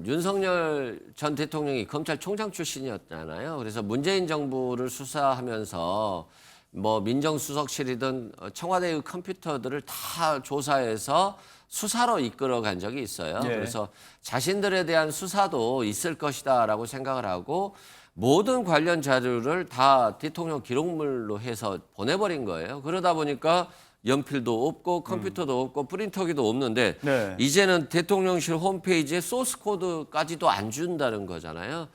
윤석열 전 대통령이 검찰총장 출신이었잖아요. 그래서 문재인 정부를 수사하면서 뭐 민정수석실이든 청와대의 컴퓨터들을 다 조사해서 수사로 이끌어간 적이 있어요. 예. 그래서 자신들에 대한 수사도 있을 것이다라고 생각을 하고 모든 관련 자료를 다 대통령 기록물로 해서 보내버린 거예요. 그러다 보니까 연필도 없고 컴퓨터도 없고 프린터기도 없는데 네. 이제는 대통령실 홈페이지에 소스 코드까지도 안 준다는 거잖아요.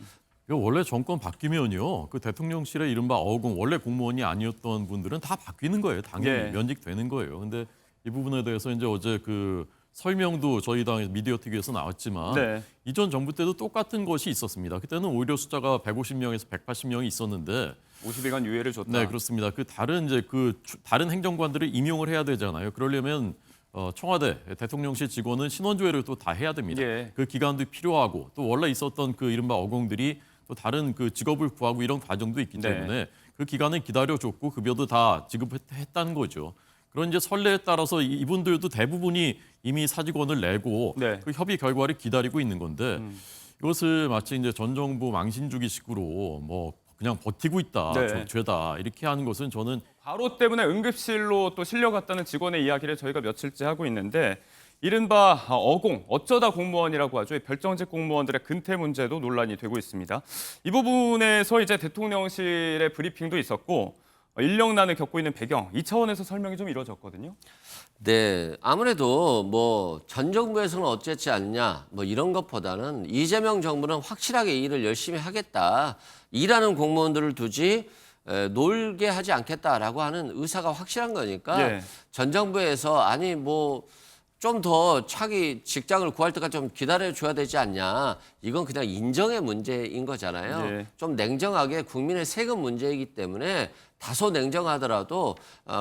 이거 원래 정권 바뀌면요, 그 대통령실의 이른바 어공 원래 공무원이 아니었던 분들은 다 바뀌는 거예요. 당연히 예. 면직되는 거예요. 근데 이 부분에 대해서 이제 어제 그 설명도 저희 당 미디어 TV에서 나왔지만 네. 이전 정부 때도 똑같은 것이 있었습니다. 그때는 오히려 숫자가 150명에서 180명이 있었는데 50일간 유예를 줬다. 네, 그렇습니다. 그 다른 행정관들을 임용을 해야 되잖아요. 그러려면 청와대 대통령실 직원은 신원조회를 또 다 해야 됩니다. 예. 그 기간도 필요하고 또 원래 있었던 그 이른바 어공들이 또 다른 그 직업을 구하고 이런 과정도 있기 네. 때문에 그 기간을 기다려줬고 급여도 다 지급했다는 거죠. 그런 이제 선례에 따라서 이분들도 대부분이 이미 사직원을 내고 네. 그 협의 결과를 기다리고 있는 건데 이것을 마치 이제 전 정부 망신주기식으로 뭐 그냥 버티고 있다, 네. 죄다 이렇게 하는 것은 저는 과로 때문에 응급실로 또 실려갔다는 직원의 이야기를 저희가 며칠째 하고 있는데 이른바 어공, 어쩌다 공무원이라고 하죠. 별정직 공무원들의 근태 문제도 논란이 되고 있습니다. 이 부분에서 이제 대통령실의 브리핑도 있었고 인력난을 겪고 있는 배경, 이 차원에서 설명이 좀 이루어졌거든요. 네, 아무래도 뭐 전 정부에서는 어쨌지 않냐 뭐 이런 것보다는 이재명 정부는 확실하게 일을 열심히 하겠다. 일하는 공무원들을 두지 놀게 하지 않겠다라고 하는 의사가 확실한 거니까 예. 전 정부에서 아니 뭐 좀 더 차기 직장을 구할 때까지 좀 기다려줘야 되지 않냐. 이건 그냥 인정의 문제인 거잖아요. 예. 좀 냉정하게 국민의 세금 문제이기 때문에 다소 냉정하더라도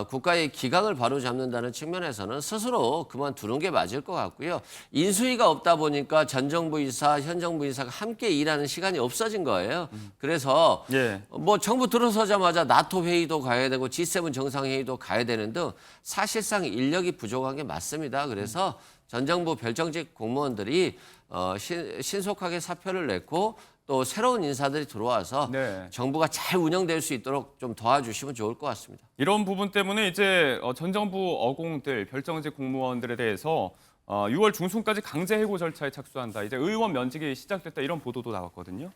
국가의 기강을 바로잡는다는 측면에서는 스스로 그만두는 게 맞을 것 같고요. 인수위가 없다 보니까 전 정부 인사, 현 정부 인사가 함께 일하는 시간이 없어진 거예요. 그래서 예. 뭐 정부 들어서자마자 나토 회의도 가야 되고 G7 정상회의도 가야 되는 등 사실상 인력이 부족한 게 맞습니다. 그래서 전 정부 별정직 공무원들이 신속하게 사표를 냈고 또 새로운 인사들이 들어와서 네. 정부가 잘 운영될 수 있도록 좀 도와주시면 좋을 것 같습니다. 이런 부분 때문에 이제 전 정부 어공들, 별정직 공무원들에 대해서 6월 중순까지 강제 해고 절차에 착수한다. 이제 의원 면직이 시작됐다. 이런 보도도 나왔거든요.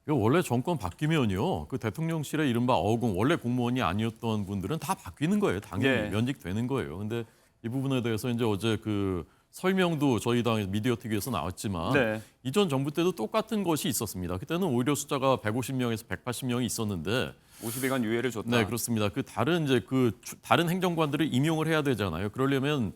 이거 원래 정권 바뀌면요, 그 대통령실의 이른바 어공 원래 공무원이 아니었던 분들은 다 바뀌는 거예요. 당연히 예. 면직되는 거예요. 근데 이 부분에 대해서 이제 어제 그 설명도 저희 당 미디어 TV에서 나왔지만 네. 이전 정부 때도 똑같은 것이 있었습니다. 그때는 오히려 숫자가 150명에서 180명이 있었는데 50일간 유예를 줬다. 네, 그렇습니다. 그 다른 행정관들을 임용을 해야 되잖아요. 그러려면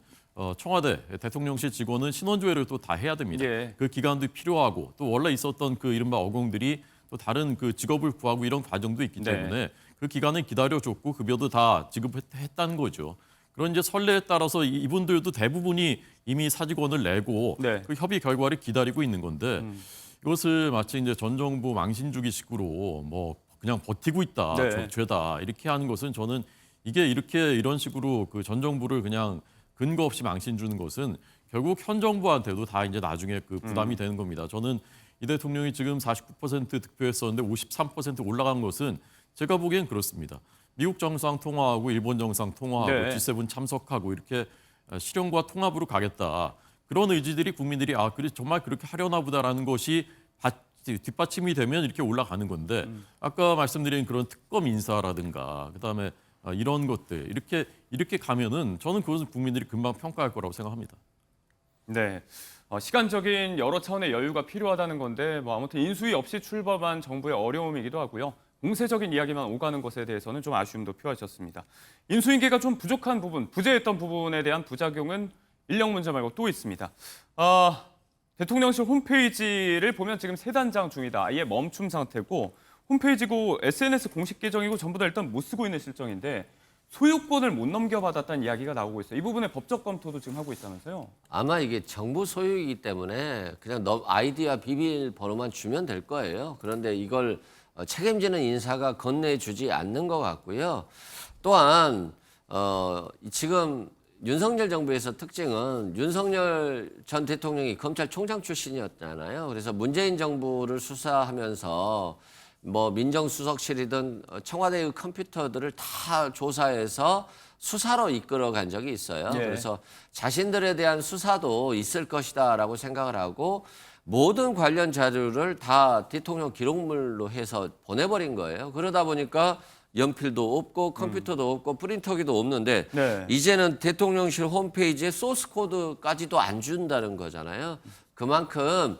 청와대 대통령실 직원은 신원조회를 또 다 해야 됩니다. 예. 그 기간도 필요하고 또 원래 있었던 그 이른바 어공들이 또 다른 그 직업을 구하고 이런 과정도 있기 네. 때문에 그 기간을 기다려줬고 급여도 다 지급했다는 거죠. 그런 이제 선례에 따라서 이분들도 대부분이 이미 사직원을 내고 네. 그 협의 결과를 기다리고 있는 건데 이것을 마치 이제 전 정부 망신주기식으로 뭐 그냥 버티고 있다, 네. 죄다 이렇게 하는 것은 저는 이게 이런 식으로 그 전 정부를 그냥 근거 없이 망신 주는 것은 결국 현 정부한테도 다 이제 나중에 그 부담이 되는 겁니다. 저는 이 대통령이 지금 49% 득표했었는데 53% 올라간 것은 제가 보기엔 그렇습니다. 미국 정상 통화하고 일본 정상 통화하고 네. G7 참석하고 이렇게 실현과 통합으로 가겠다. 그런 의지들이 국민들이 그래 정말 그렇게 하려나 보다라는 것이 뒷받침이 되면 이렇게 올라가는 건데 아까 말씀드린 그런 특검 인사라든가 그다음에 이런 것들 이렇게 가면은 저는 그것은 국민들이 금방 평가할 거라고 생각합니다. 네. 시간적인 여러 차원의 여유가 필요하다는 건데 뭐 아무튼 인수위 없이 출범한 정부의 어려움이기도 하고요. 공세적인 이야기만 오가는 것에 대해서는 좀 아쉬움도 표하셨습니다. 인수인계가 좀 부족한 부분, 부재했던 부분에 대한 부작용은 인력 문제 말고 또 있습니다. 대통령실 홈페이지를 보면 지금 세 단장 중이다. 아예 멈춤 상태고 홈페이지고 SNS 공식 계정이고 전부 다 일단 못 쓰고 있는 실정인데 소유권을 못 넘겨받았다는 이야기가 나오고 있어요. 이 부분에 법적 검토도 지금 하고 있다면서요? 아마 이게 정부 소유이기 때문에 그냥 아이디와 비밀번호만 주면 될 거예요. 그런데 이걸 책임지는 인사가 건네주지 않는 것 같고요. 또한 지금 윤석열 정부에서 특징은 윤석열 전 대통령이 검찰총장 출신이었잖아요. 그래서 문재인 정부를 수사하면서 뭐 민정수석실이든 청와대의 컴퓨터들을 다 조사해서 수사로 이끌어간 적이 있어요. 예. 그래서 자신들에 대한 수사도 있을 것이다라고 생각을 하고 모든 관련 자료를 다 대통령 기록물로 해서 보내버린 거예요. 그러다 보니까 연필도 없고 컴퓨터도 없고 프린터기도 없는데 네. 이제는 대통령실 홈페이지에 소스 코드까지도 안 준다는 거잖아요. 그만큼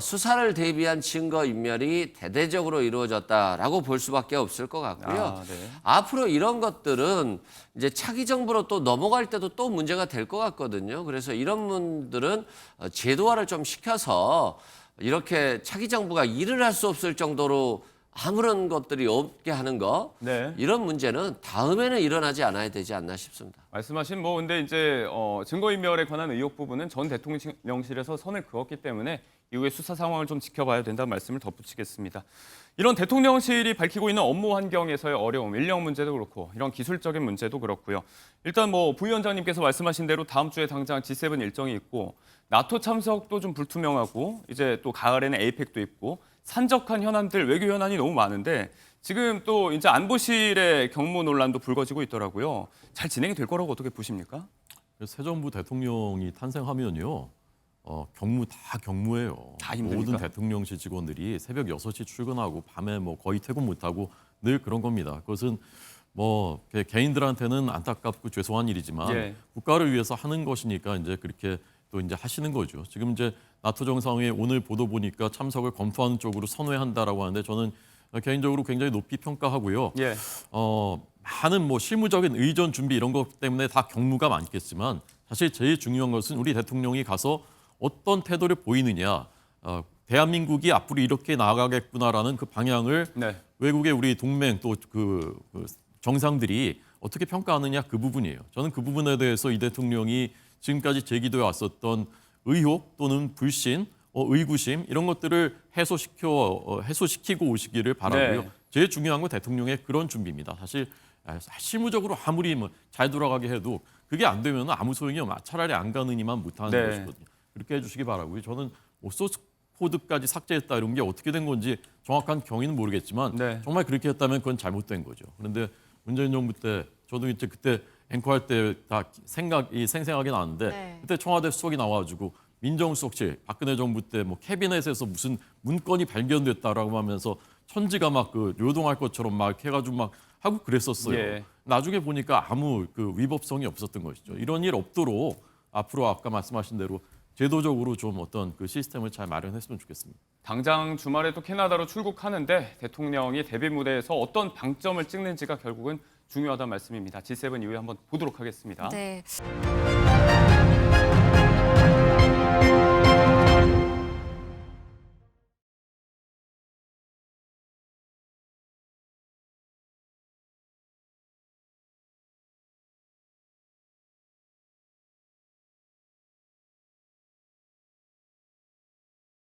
수사를 대비한 증거 인멸이 대대적으로 이루어졌다라고 볼 수밖에 없을 것 같고요. 아, 네. 앞으로 이런 것들은 이제 차기 정부로 또 넘어갈 때도 또 문제가 될 것 같거든요. 그래서 이런 분들은 제도화를 좀 시켜서 이렇게 차기 정부가 일을 할 수 없을 정도로 아무런 것들이 없게 하는 거 네. 이런 문제는 다음에는 일어나지 않아야 되지 않나 싶습니다. 말씀하신 뭐 근데 이제 증거인멸에 관한 의혹 부분은 전 대통령실에서 선을 그었기 때문에 이후에 수사 상황을 좀 지켜봐야 된다는 말씀을 덧붙이겠습니다. 이런 대통령실이 밝히고 있는 업무 환경에서의 어려움, 인력 문제도 그렇고 이런 기술적인 문제도 그렇고요. 일단 뭐 부위원장님께서 말씀하신 대로 다음 주에 당장 G7 일정이 있고 나토 참석도 좀 불투명하고 이제 또 가을에는 에이펙도 있고 산적한 현안들, 외교 현안이 너무 많은데 지금 또 이제 안보실의 경무 논란도 불거지고 있더라고요. 잘 진행이 될 거라고 어떻게 보십니까? 새 정부 대통령이 탄생하면요. 경무 다 경무예요. 다 힘듭니까? 모든 대통령실 직원들이 새벽 6시 출근하고 밤에 뭐 거의 퇴근 못하고 늘 그런 겁니다. 그것은 뭐 개인들한테는 안타깝고 죄송한 일이지만 예. 국가를 위해서 하는 것이니까 이제 그렇게 또 이제 하시는 거죠. 지금 이제 나토 정상회의 오늘 보도 보니까 참석을 검토하는 쪽으로 선회한다라고 하는데 저는 개인적으로 굉장히 높이 평가하고요. 예. 많은 뭐 실무적인 의전 준비 이런 것 때문에 다 경무가 많겠지만 사실 제일 중요한 것은 우리 대통령이 가서 어떤 태도를 보이느냐, 대한민국이 앞으로 이렇게 나아가겠구나라는 그 방향을 네. 외국의 우리 동맹 또 그 정상들이 어떻게 평가하느냐 그 부분이에요. 저는 그 부분에 대해서 이 대통령이 지금까지 제기되어 왔었던 의혹 또는 불신, 의구심 이런 것들을 해소시키고 오시기를 바라고요. 네. 제일 중요한 건 대통령의 그런 준비입니다. 사실 실무적으로 아무리 뭐 잘 돌아가게 해도 그게 안 되면 아무 소용이 없어. 차라리 안 가느니만 못하는 네. 것이거든요. 그렇게 해주시기 바라고요. 저는 뭐 소스 코드까지 삭제했다 이런 게 어떻게 된 건지 정확한 경위는 모르겠지만 네. 정말 그렇게 했다면 그건 잘못된 거죠. 그런데 문재인 정부 때 저도 이제 그때 앵커할 때 다 생각이 생생하게 나는데 네. 그때 청와대 수석이 나와가지고 민정수석실 박근혜 정부 때 뭐 캐비넷에서 무슨 문건이 발견됐다라고 하면서 천지가 막 그 요동할 것처럼 막 해가지고 막 하고 그랬었어요. 예. 나중에 보니까 아무 그 위법성이 없었던 것이죠. 이런 일 없도록 앞으로 아까 말씀하신 대로 제도적으로 좀 어떤 그 시스템을 잘 마련했으면 좋겠습니다. 당장 주말에 또 캐나다로 출국하는데 대통령이 데뷔 무대에서 어떤 방점을 찍는지가 결국은 중요하다는 말씀입니다. G7 이후에 한번 보도록 하겠습니다. 네.